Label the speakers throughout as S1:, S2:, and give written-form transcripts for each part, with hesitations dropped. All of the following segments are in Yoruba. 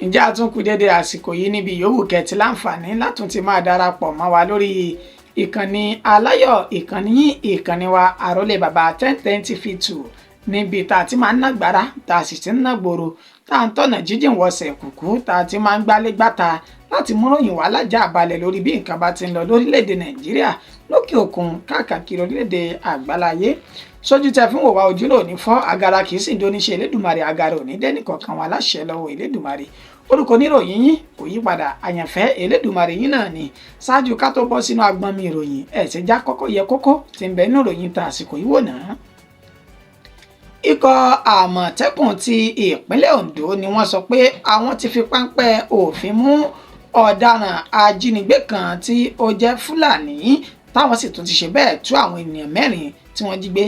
S1: ǹjẹ́ a tún kú dédé àsìkò yìí níbi yòówù kẹ́tì láǹfààní látún ti máa darapọ̀ mọ́ wa lórí ìkànnì aláyọ̀ ìkànnì wa àrólé bàbá 1010 TV2 níbi tá a ti máa ń nàgbára tá a sì ti ń nàgbòrò tá a ń tọ̀nà jíjìn wọ̀sẹ̀ kùkú tá a ti máa ń gbálé gbáta láti múròyìn wá lájà balẹ̀ lórí bí nǹkan bá ti ń lọ lórílẹ̀‐èdè nàìjíríà lókè òkun káàkiri orílẹ̀‐èdè àgbáláyé sójú tẹ fún òwà ojú lò ní fọ́ agara kì í sì dóníṣe elédùnmarè agara òní dẹ́nìkọ̀ọ̀kan wà láṣẹ lọ́wọ́ elédùnmarè orúkọ oníròyìn yín kò yí padà àyànfẹ́ elédùnmarè yín náà ni ṣáájú ká tó bọ́ sínú agbọ́nmi ìròyìn ẹ̀sẹ̀ já kọ́kọ́ yẹ kókó tí ń bẹ nínú ìròyìn ta àsìkò yìí wò náà. Ikọ̀ àmọ̀tẹ́kùn ti ìpínlẹ̀ Ondo ni wọ́n sọ pé àwọn ti fi páńpẹ́ òfin mú ọ̀daràn ajínigbé kan tí ó jẹ́ Fúlàní táwọn sì tún ti ṣe bẹ́ẹ̀ tú àwọn ènìyàn 4 tí wọ́n jí gbé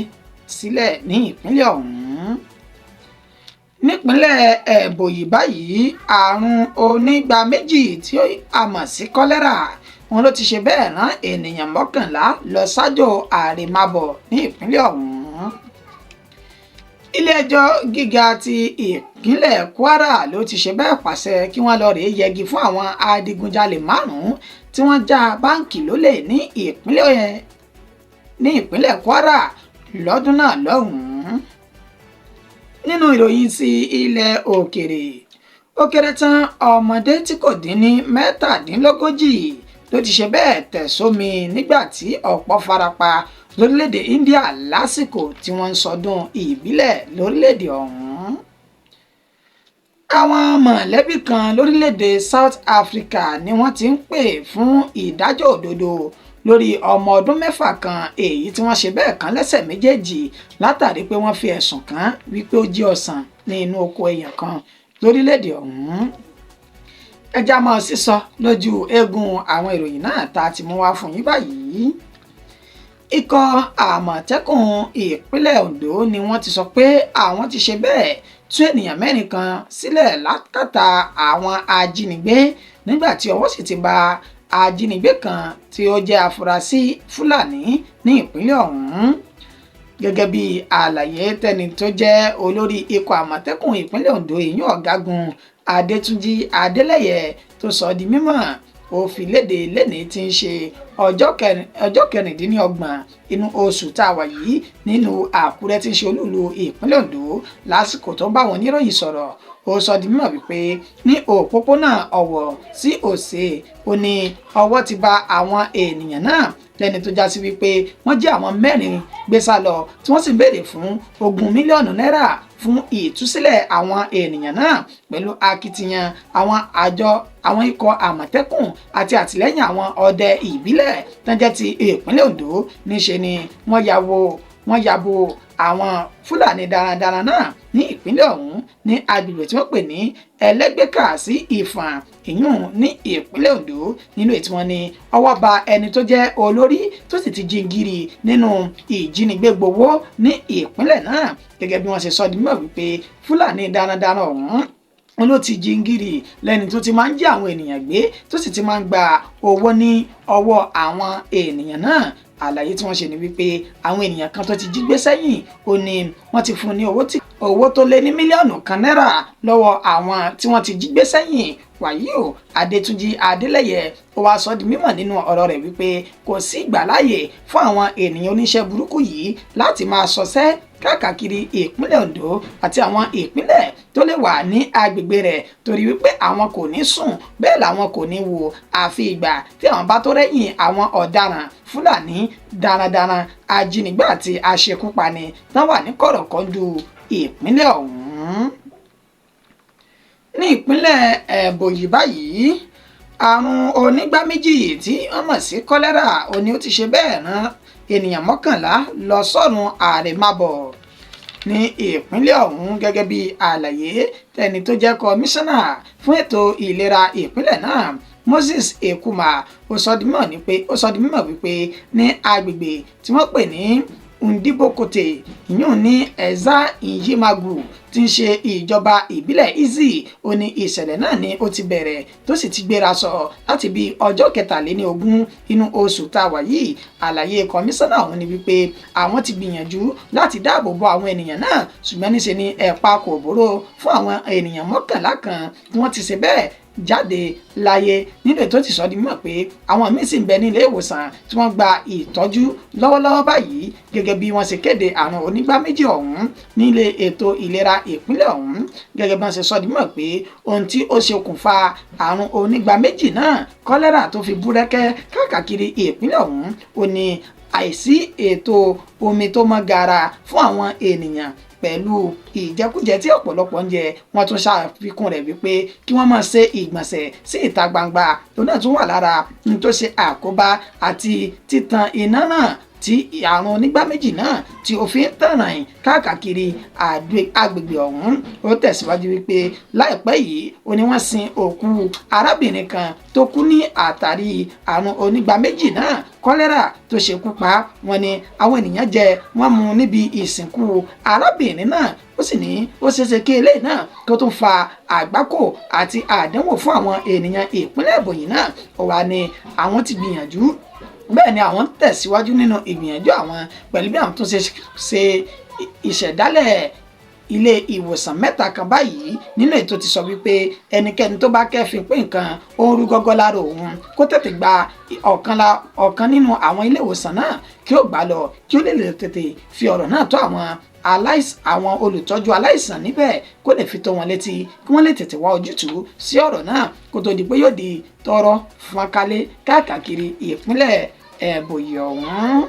S1: sílẹ̀ ní ìpínlẹ̀ ọ̀hún. Nípínlẹ̀ Ebonyi báyìí àrùn onígbá méjì tí a mọ̀ sí kọ́lẹ́rà wọn ló ti ṣe bẹ́ẹ̀ rán ènìyàn 11 lọ sájò àrèmábọ̀ ní ìpínlẹ̀ ọ̀hún. Ilé-ẹjọ́ gíga ti ìpínlẹ̀ Kwara ló ti ṣe bẹ́ẹ̀ pàṣẹ kí wọ́n lọ rèé yẹgi fún àwọn adigunjalè 5 tí wọ́n já báǹkì lólè ní ìpínlẹ̀ Kwara lọ́dún náà lọ́hùn-ún. Nínú ìròyìn sí ilẹ̀ òkèrè ó kéré tán ọmọdé tí kò dín ní 37 ló ti ṣe bẹ́ẹ̀ tẹ̀ sómi nígbà tí ọ̀pọ̀ farapa lórílẹ̀‐èdè India lásìkò tí wọ́n ń sọdún ìbílẹ̀ lórílẹ̀‐èdè ọ̀hún. Àwọn mọ̀lẹ́bí kan lórílẹ̀‐èdè South Africa ni wọ́n ti ń pè fún ìdájọ́ òdodo lórí ọmọ ọdún 6 kan èyí tí wọ́n ṣe bẹ́ẹ̀ kan lẹ́sẹ̀ méjèèjì látàrí pé wọ́n fi ẹ̀sùn kàn wípé ó jí ọsàn ní inú oko èèyàn kan lórílẹ̀‐èdè ọ̀hún. Ẹja máa sísọ lójú eégún àwọn ìròyìn náà tá a ti mú wá fún yín báyìí. Ikọ̀ àmọ̀tẹ́kùn ìpínlẹ̀ Ondo ni wọ́n ti sọ pé àwọn ti ṣe bẹ́ẹ̀ tú ènìyàn 4 kan sílẹ̀ lákàtà àwọn ajínigbé nígbà tí ọwọ́ sì ti bá ajínigbé kan tí ó jẹ́ afurasí Fúlàní ní ìpínlẹ̀ ọ̀hún. Gẹ́gẹ́ bí àlàyé tẹni tó jẹ́ olórí ikọ̀ àmọ̀tẹ́kùn ìpínlẹ̀ Ondo ìyún ọ̀gágun Adétúnjì Adélẹ́yẹ tó sọ di mímọ̀ ó fi léde lẹ́ni tí ń ṣe ọjọ́ 26 inú oṣù tá a wà yìí nínú Àkúrẹ́ tí ń ṣe olúùlú ìpínlẹ̀ Ondo lásìkò tó bá wọn oníròyìn sọ̀rọ̀ ó sọ di mímọ̀ wípé ní òpópónà Ọ̀wọ̀ sí Òsè ó ní ọwọ́ ti bá àwọn ènìyàn náà lẹ́ni tó já sí wípé wọ́n jí àwọn 4 gbé sá lọ tí wọ́n sì béèrè fún 20 mílíọ̀nù náírà fún ìtúsílẹ̀ àwọn ènìyàn náà pẹ̀lú akitiyan àwọn ikọ̀ àmọ̀tẹ́kùn àti àtìlẹ́yìn àwọn ọdẹ ìbílẹ̀ tó jẹ́ ti ìpínlẹ̀ Ondo níṣe ni wọ́n ya bo àwọn Fúlàní darandaran náà ní ìpínlẹ̀ ọ̀hún ní agbègbè tí wọ́n pè ní Ẹlẹ́gbẹ́kà sí Ìfọ̀n ìyún ní ìpínlẹ̀ Ondo nínú ètí wọn ni ọwọ́ bá ẹni tó jẹ́ olórí tó sì ti jingiri nínú ìjínigbé gbowó ní ìpínlẹ̀ náà gẹ́gẹ́ bí wọ́n ṣe sọ di mímọ̀ wípé Fúlàní darandaran ọ̀hún wọn ló ti jingiri lẹ́ni tó ti máa ń jí àwọn ènìyàn gbé tó sì ti máa ń gba owó ní ọwọ́ àwọn ènìyàn náà. Àlàyé tí wọ́n ṣe ni wípé àwọn ènìyàn kan tó ti jí gbé sẹ́yìn ó ní wọ́n ti fún ní owó tó lé ní mílíọ̀nù kan náírà lọ́wọ́ àwọn tí wọ́n ti jí gbé sẹ́yìn. Wàyí o Adétúnjì Adélẹ́yẹ ó wá sọ di mímọ̀ nínú ọ̀rọ̀ rẹ̀ wípé kò sí ìgbàláyè fún àwọn ènìyàn oníṣẹ́ burúkú yìí láti máa ṣọṣẹ́ káàkiri ìpínlẹ̀ Ondo àti àwọn ìpínlẹ̀ tó lè wà ní agbègbè rẹ̀ torí wípé àwọn kò ní sùn bẹ́ẹ̀ làwọn kò ní wo àfi ìgbà tí àwọn bá tó rẹ́yìn àwọn ọ̀daràn Fúlàní darandaran ajínigbé àti aṣekúpani tán wà ní kọ̀rọ̀kọ́ndù ìpínlẹ̀ ọ̀hún. Ní ìpínlẹ̀ Ebonyi báyìí àrùn onígbá méjì tí wọ́n mọ̀ sí kọ́lẹ́rà òní ó ti ṣe bẹ́ẹ̀ rán ènìyàn 11 lọ sọ́run àrèmábọ̀ ní ìpínlẹ̀ ọ̀hún gẹ́gẹ́ bí àlàyé tẹni tó jẹ́ kọmíṣánná fún ètò ìlera ìpínlẹ̀ náà Moses Ekuma ó sọ di mímọ̀ wípé ní agbègbè tí wọ́n pè ní Ndibokote ìyún ní Ezza Iyimagu tí ń ṣe ìjọba ìbílẹ̀ Izzi ó ní ìṣẹ̀lẹ̀ náà ni ó ti bẹ̀rẹ̀ tó sì ti gbéra sọ láti bí ọjọ́ 23 inú oṣù tá a wà yìí. Àlàyé kọmíṣánná ọ̀hún ni wípé àwọn ti gbìyànjú láti dáàbò bo àwọn ènìyàn náà ṣùgbọ́n níṣe ni ẹ̀pa kò bóró fún àwọn ènìyàn 11 kan tí wọ́n ti ṣe bẹ́ẹ̀ jáde láyé nínú ètò ti sọ di mímọ̀ pé àwọn míín sì ń bẹ ní ilé ìwòsàn tí wọ́n gba ìtọ́jú lọ́wọ́lọ́wọ́ báyìí gẹ́gẹ́ bí wọ́n ṣe kéde àrùn onígbá méjì ọ̀hún nílé ètò ìlera ìpínlẹ̀ ọ̀hún. Gẹ́gẹ́ bí wọ́n ṣe sọ di mímọ̀ pé ohun tí ó ṣe okùnfà àrùn onígbá méjì náà kọ́lẹ́rà tó fi búrẹ́kẹ́ káàkiri ìpínlẹ̀ ọ̀hún ó ní àìsí ètò omi tó mọ́ gara fún àwọn ènìyàn pẹ̀lú ìjẹkújẹ tí ọ̀pọ̀lọpọ̀ ń jẹ. Wọ́n tún ṣàfikún rẹ̀ wípé kí wọ́n máa ṣe ìgbọ̀nsẹ̀ sí ìta gbangba tó náà tún wà lára ní tó ṣe àkóbá àti títan iná náà tí àrùn onígbá méjì náà tí ó fi ń tànràn káàkiri agbègbè ọ̀hún. Ó tẹ̀síwájú wípé láìpẹ́ yìí ó ní wọ́n sin òkú arábìnrin kan tó kú ní àtàrí àrùn onígbá méjì náà kọ́lẹ́rà tó ṣekú pa. Wọ́n ní àwọn ènìyàn jẹ wọ́n mu níbi ìsìnkú arábìnrin náà ó sì ní ó ṣeéṣe kí eléyìí náà kó tún fa àgbákò àti àdánwò fún àwọn ènìyàn ìpínlẹ̀ Ebonyi náà. Ó wá ní àwọn ti gbìyànjú bẹ́ẹ̀ ni àwọn tẹ̀síwájú nínú ìgbìyànjú àwọn pẹ̀lú bí àwọn tó ṣe ìṣẹ̀dálẹ̀ ilé ìwòsàn 3 kan báyìí nínú ètò ti sọ wípé ẹnikẹ́ni tó bá kẹ́fìn pé nǹkan ó ń rú gọ́gọ́ lára òun kó tètè gba ọ̀kan nínú àwọn ilé ìwòsàn náà kí ó gbà lọ kí ó lè tètè fi ọ̀rọ̀ náà tó àwọn olùtọ́jú aláìsàn níbẹ̀ kó lè fi tó wọn létí kí wọ́n lè tètè wá ojútùú sí ọ̀rọ̀ náà kó tó di pé yóò di tọrọ fọ́nkálé káàkiri ìpínlẹ̀ Ebonyi ọ̀hún.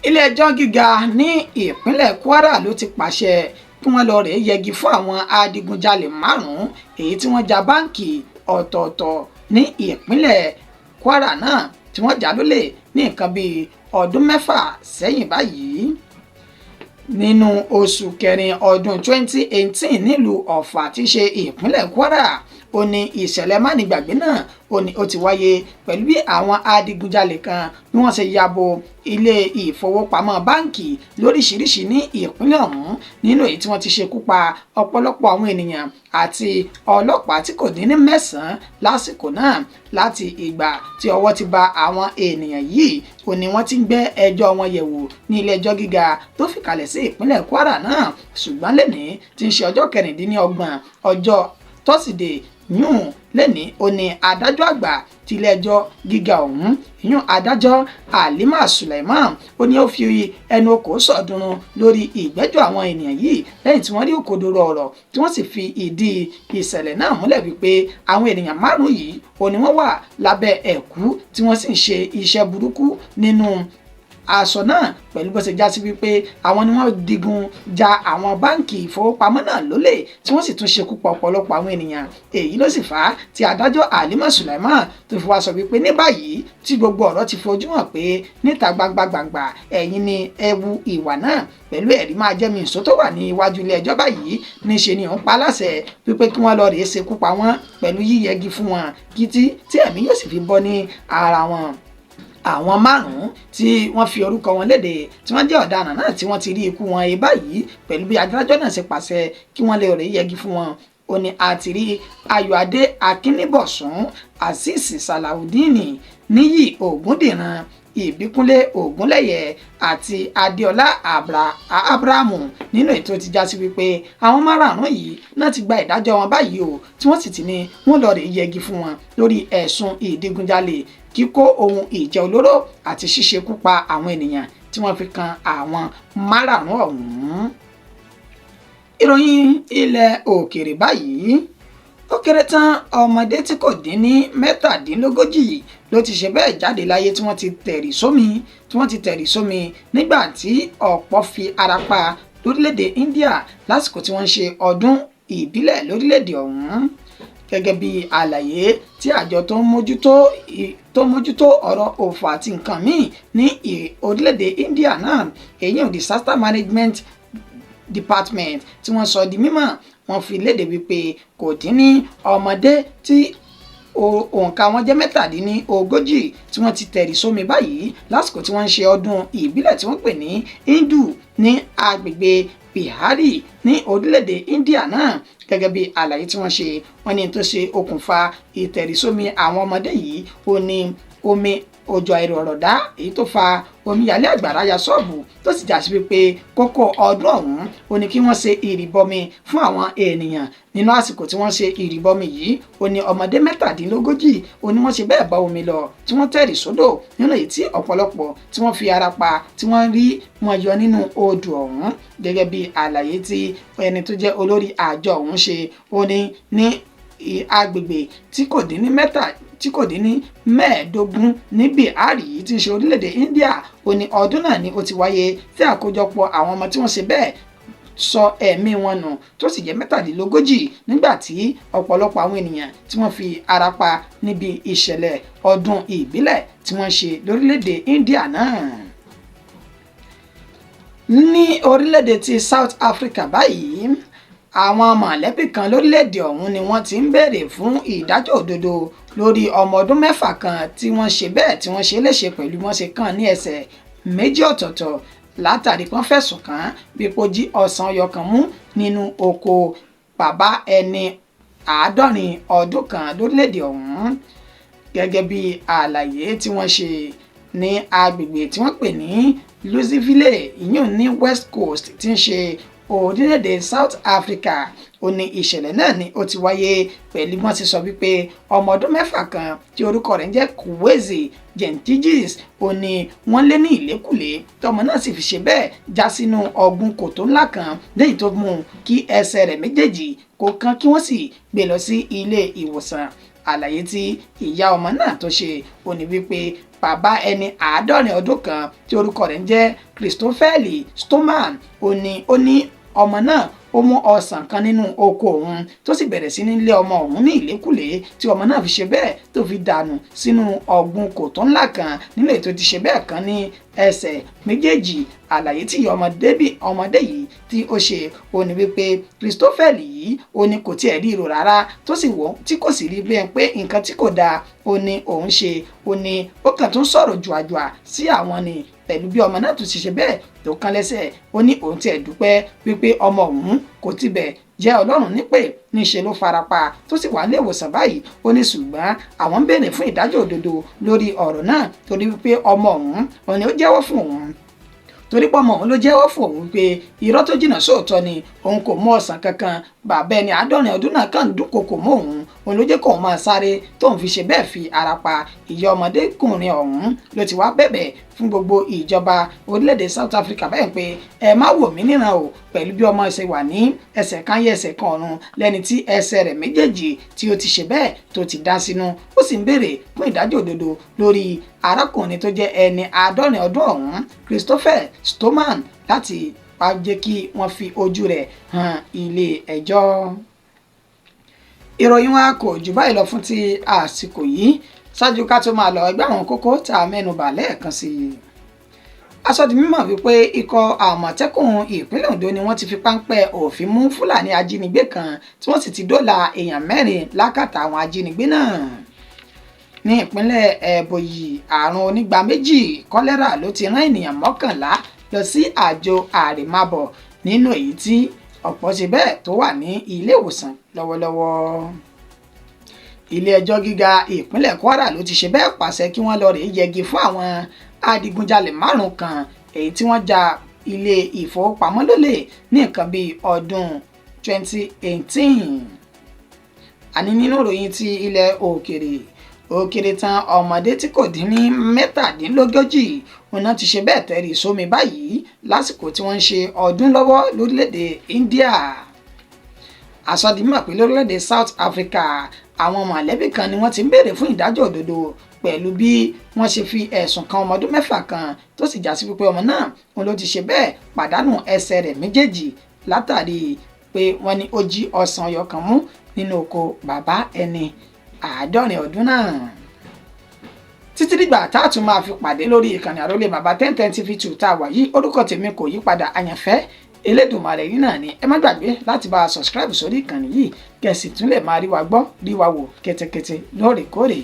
S1: Ilé-ẹjọ́ gíga ní ìpínlẹ̀ Kwara ló ti pàṣẹ kí wọ́n lọ rèé yẹgi fún àwọn adigunjalè 5 èyí tí wọ́n ja báǹkì ọ̀tọ̀ọ̀tọ̀ ní ìpínlẹ̀ Kwara náà tí wọ́n já lólè ní nǹkan bíi ọdún 6 sẹ́yìn báyìí. Nínú oṣù kẹrin ọdún 2018 nílùú Ọ̀fà tí í ṣe ìpínlẹ̀ Kwara ó ní ìṣẹ̀lẹ̀ mánigbàgbé náà ó ti wáyé pẹ̀lú bí àwọn adigunjalè kan bí wọ́n ṣe yabo ilé ìfowópamọ́ báǹkì lóríṣiríṣi ní ìpínlẹ̀ ọ̀hún nínú èyí tí wọ́n ti ṣekú pa ọ̀pọ̀lọpọ̀ àwọn ènìyàn àti ọlọ́pàá tí kò dín ní 9 lásìkò náà. Láti ìgbà tí ọwọ́ ti bà àwọn ènìyàn yìí ó ní wọ́n ti ń gbé ẹjọ́ wọn yẹ̀wò ní ilé ẹjọ́ gíga tó fìkàlẹ̀ sí ìpínlẹ̀ Kwara náà ṣùgbọ́n lẹ́ni tí ń ṣe ọjọ́ 26 ọjọ́ tọ́sídẹ̀ẹ́ yún lẹ́ni ó ní adájọ́ àgbà ti ilé-ẹjọ́ gíga ọ̀hún ìyún adájọ́ Halima Suleiman ó ní ó fi ẹnu okò sọ̀dúnrún lórí ìgbẹ́jọ́ àwọn ènìyàn yìí lẹ́yìn tí wọ́n rí òkodoro ọ̀rọ̀ tí wọ́n sì fi ìdí ìṣẹ̀lẹ̀ náà múlẹ̀ wípé àwọn ènìyàn 5 yìí ó ní wọ́n wà lábẹ́ ẹ̀kú tí wọ́n sì ń ṣe iṣẹ́ burúkú nínú aṣọ náà pẹ̀lú bó ṣe já sí wípé àwọn ni wọ́n digun ja àwọn báǹkì ìfowópamọ́ náà lólè tí wọ́n sì tún ṣekú pa ọ̀pọ̀lọpọ̀ àwọn ènìyàn. Èyí ló sì fà á tí adájọ́ Halima Suleiman tó fi wá sọ wípé ní báyìí tí gbogbo ọ̀rọ̀ ti fojú hàn pé níta gbangba ẹ̀yin ni ẹ wu ìwà náà pẹ̀lú ẹ̀rí máa jẹ́ mi ìṣó tó wà ní iwájú ilé ẹjọ́ báyìí níṣe ni òun pa láṣẹ wípé kí wọ́n lọ rèé ṣekú pa wọ́n pẹ̀lú yíyẹgi fún wọn kítí tí ẹ̀mí yóò sì fi bọ́ ní ara wọn. Àwọn 5 tí wọ́n fi orúkọ wọn léde tí wọ́n jẹ́ ọ̀daràn náà tí wọ́n ti rí ikú wọn báyìí pẹ̀lú bí adájọ́ náà ṣe pàṣẹ kí wọ́n lè rèé yẹgi fún wọn. Ó ní àtìrí Ayọ̀adé Akínníbọ̀sún, Azeez Salaudeen, Níyì Ògúndìran, Ìbíkúnlé Ògúnlẹ̀yẹ àti Adéọlá Abrahamu nínú ètò ti já sí wípé àwọn 5 yìí náà ti gba ìdájọ́ wọn báyìí o tí wọ́n sì ti ní wọ́n lọ rèé yẹgi fún wọn lórí ẹ̀sùn ìdigunjalè, kíkó ohun ìjà olóró àti ṣíṣekú pa àwọn ènìyàn tí wọ́n fi kan àwọn 5 ọ̀hún. Ìròyìn ilẹ̀ òkèèrè báyìí ó kéré tán ọmọdé tí kò dín ní 37 ló ti ṣe bẹ́ẹ̀ jáde láyé tí wọ́n ti tẹ̀rì sómi nígbà tí ọ̀pọ̀ fi ara pa lórílẹ̀‐èdè India lásìkò tí wọ́n ń ṣe ọdún ìbílẹ̀ lórílẹ̀‐èdè ọ̀hún. Gẹ́gẹ́ bí àlàyé tí àjọ tó ń mójútó ọ̀rọ̀ òfò àti nǹkan míì ní orílẹ̀‐èdè India náà èyí ò Disaster Management Department tí wọ́n sọ di mímọ̀ wọ́n fi léde wípé kò dín ní ọmọdé tí òǹkà wọn jẹ́ mẹ́tàdínlógójì tí wọ́n ti tẹ̀rì sómi báyìí lásìkò tí wọ́n ń ṣe ọdún ìbílẹ̀ tí wọ́n pè ní Hindu ní agbègbè Bihari ní orílẹ̀-èdè India náà. Gẹ́gẹ́ bí àlàyé tí wọ́n ṣe, wọ́n ní tó ṣe okùnfà ìtẹ̀rìsómi àwọn ọmọdé yìí ó ní omi òjò àìrọ̀rọ̀dá èyí tó fa omíyalé àgbàrá ya ṣọ́ọ̀bù tó sì já sí wípé kókó ọdún ọ̀hún ó ní kí wọ́n ṣe ìrìbọmi fún àwọn ènìyàn. Nínú àsìkò tí wọ́n ṣe ìrìbọmi yìí ó ní ọmọdé mẹ́tàdínlógójì ó ní wọ́n ṣe bẹ́ẹ̀ bá omi lọ tí wọ́n tẹ̀rì sódò nínú èyí tí ọ̀pọ̀lọpọ̀ tí wọ́n fi ara pa tí wọ́n rí wọn yọ nínú odò ọ̀hún. Gẹ́gẹ́ bí àlàyé tí ẹni tó jẹ́ olórí àjọ ọ̀hún ṣe, ó ní agbègbè tí kò dín ní mẹ́ẹ̀ẹ́dógún ní Bihari yìí tí ń ṣe orílẹ̀-èdè India ó ní ọdún náà ni ó ti wáyé tí àkójọpọ̀ àwọn ọmọ tí wọ́n ṣe bẹ́ẹ̀ sọ ẹ̀mí wọn nù tó sì jẹ́ mẹ́tàdínlógójì nígbà tí ọ̀pọ̀lọpọ̀ àwọn ènìyàn tí wọ́n fi ara pa níbi ìṣẹ̀lẹ̀ ọdún ìbílẹ̀ tí wọ́n ṣe lórílẹ̀-èdè India náà. Ní orílẹ̀-èdè ti South Africa báyìí, àwọn mọ̀lẹ́bí kan lórílẹ̀‐èdè ọ̀hún ni wọ́n ti ń béèrè fún ìdájọ́ òdodo lórí ọmọ ọdún mẹ́fà kan tí wọ́n ṣe bẹ́ẹ̀ tí wọ́n ṣe léṣe pẹ̀lú wọ́n ṣe kàn ní ẹsẹ̀ méjì ọ̀tọ̀ọ̀tọ̀ látàrí pọ́n fẹ̀sùn kàn bí kò jí ọsàn ọyọ kan mú nínú oko bàbá ẹni 70 ọdún kan lórílẹ̀‐èdè ọ̀hún. Gẹ́gẹ́ bí àlàyé tí wọ́n ṣe ní agbègbè tí wọ́n pè ní Louisville ìyún ní West Coast tí ń ṣe orílẹ̀-èdè South Africa ó ní ìṣẹ̀lẹ̀ náà ni ó ti wáyé pẹ̀lú wọ́n ti sọ wípé ọmọ ọdún mẹ́fà kan tí orúkọ rẹ̀ ń jẹ́ Kwesi Gentijis ó ní wọ́n lé ní ìlékùlé tọmọ náà sì fi ṣe bẹ́ẹ̀ já sínú ọ̀gbun kòtò ńlá kan léyìí tó mú kí ẹsẹ̀ rẹ̀ méjèèjì kó kán kí wọ́n sì gbé lọ sí ilé ìwòsàn. Àlàyé tí ìyá ọmọ náà tó ṣe ó ní wípé bàbá ẹni 70 ọdún kan tí orúkọ rẹ̀ ń jẹ́ Christopher Stoman ó ní ọmọ náà ó mú ọsàn kan nínú oko òun tó sì bẹ̀rẹ̀ sí ní lé ọmọ òun ní ìlékùlé tí ọmọ náà fi ṣe bẹ́ẹ̀ tó fi dànù sínú ọ̀gbun kòtò ńlá kan nílé tó ti ṣe bẹ́ẹ̀ kan ní ẹsẹ̀ méjèèjì. Àlàyé tí ọmọdé yìí tí ó ṣe ó ní wípé Christopher yìí ó ní kò tiẹ̀ rí irọ́ rárá tó sì wọ́n tí kò sì rí bẹ́ẹ̀ pé nǹkan tí kò dáa ó ní òun ṣe ó ní ó kàn tún sọ̀rọ̀ jùàjùà sí àwọn ni pẹ̀lú bí ọmọ náà tún ti ṣe bẹ́ẹ̀ tó kán lẹ́sẹ̀. Ó ní òun tiẹ̀ dúpẹ́ wípé ọmọ òun kò tibẹ̀ jẹ́ Ọlọ́run nípè níṣe ló farapa tó sì wà ní ìwòsàn báyìí. Ó ní ṣùgbọ́n àwọn ń béèrè fún ìdájọ́ òdodo lórí ọ̀rọ̀ náà torí wípé ọmọ òun ni ó jẹ́wọ́ fún òun torí pé ọmọ òun ló jẹ́wọ́ fún òun pé irọ́ tó jìnnà sóòótọ́ ni òun kò mú ọsàn kankan. Bàbá ẹni 70 ọdún náà kàn dúnkokò mọ́ òun ló jẹ́ kóun máa sáré tóun fi ṣe bẹ́ẹ̀ fi ara pa. Ìyá ọmọdékùnrin ọ̀hún ló ti wá bẹ̀bẹ̀ fún gbogbo ìjọba orílẹ̀-èdè South Africa bẹ́ẹ̀ pé ẹ má wò mí níran o pẹ̀lú bí ọmọ ṣe wà ní ẹsẹ̀ kan yẹ ẹsẹ̀ kan ọ̀run lẹ́ni tí ẹsẹ̀ rẹ̀ méjèèjì tí ó ti ṣe bẹ́ẹ̀ tó ti dá sínú. Ó sì ń béèrè fún ìdájọ́ òdodo lórí arákùnrin tó jẹ́ ẹni 70 ọdún ọ̀hún Christopher Stoman láti wá jẹ́ kí wọ́n fi ojú rẹ̀ hàn ilé ẹjọ́. Ìròyìn wa kò jù báyìí lọ fún ti àsìkò yìí. Ṣáájú ká tó máa lọ ẹgbẹ́ àwọn kókó tá a mẹ́nubà lẹ́ẹ̀kan sí i. A sọ di mímọ̀ wípé ikọ̀ Àmọ̀tẹ́kùn ìpínlẹ̀ Ondo ni wọ́n ti fi páńpẹ́ òfin mú Fúlàní ajínigbé kan tí wọ́n sì ti dóòlà èèyàn 4 lákàtà àwọn ajínigbé náà. Ní ìpínlẹ̀ Ebonyi àrùn onígbá méjì kọ́lẹ́rà ló ti rán ènìyàn 11 lọ sí àjò àrèmábọ̀ nínú èyí tí ọ̀pọ̀ ṣe bẹ́ẹ̀ tó wà ní ilé ìwòsàn lọ́wọ́lọ́wọ́. Ilé ẹjọ́ gíga ìpínlẹ̀ Kwara ló ti ṣe bẹ́ẹ̀ pàṣẹ kí wọ́n lọ rèé yẹgi fún àwọn adigunjalè 5 kan èyí tí wọ́n ja ilé ìfowópamọ́ lólè ní nǹkan bíi ọdún 2018. Àní nínú ìròyìn ti ilẹ̀ òkèrè tán ọmọdé tí kò dín ní 37 òun náà ti ṣe bẹ́ẹ̀ tẹ̀rì sómi báyìí lásìkò tí wọ́n ń ṣe ọdún lọ́wọ́ lórílẹ̀‐èdè India. Àsọdìmọ̀ pé lórílẹ̀‐èdè South Africa àwọn mọ̀lẹ́bí kan ni wọ́n ti ń béèrè fún ìdájọ́ òdodo pẹ̀lú bí wọ́n ṣe fi ẹ̀sùn kan ọmọ ọdún 6 kan tó sì já sí wípé ọmọ náà òun ló ti ṣe bẹ́ẹ̀ pàdánù ẹsẹ̀ rẹ̀ méjèèjì látàrí pé wọ́n ní ó jí ọsàn ọyọ kan mú nínú oko bàbá ẹni 70 ọdún náà. Títí dìgbà tá a tún máa fi pàdé lórí ìkànnì àrólé bàbá 1010 TV2 tá a wà yìí orúkọ tèmi kò yí padà àyànfẹ́ Elédùmarè yín náà ni. Ẹ má gbàgbé láti bá a subscribe sórí ìkànnì yìí kẹ́ sì tún lè máa rí wa gbọ́ rí wa wò kétékété lóòrèkóòrè.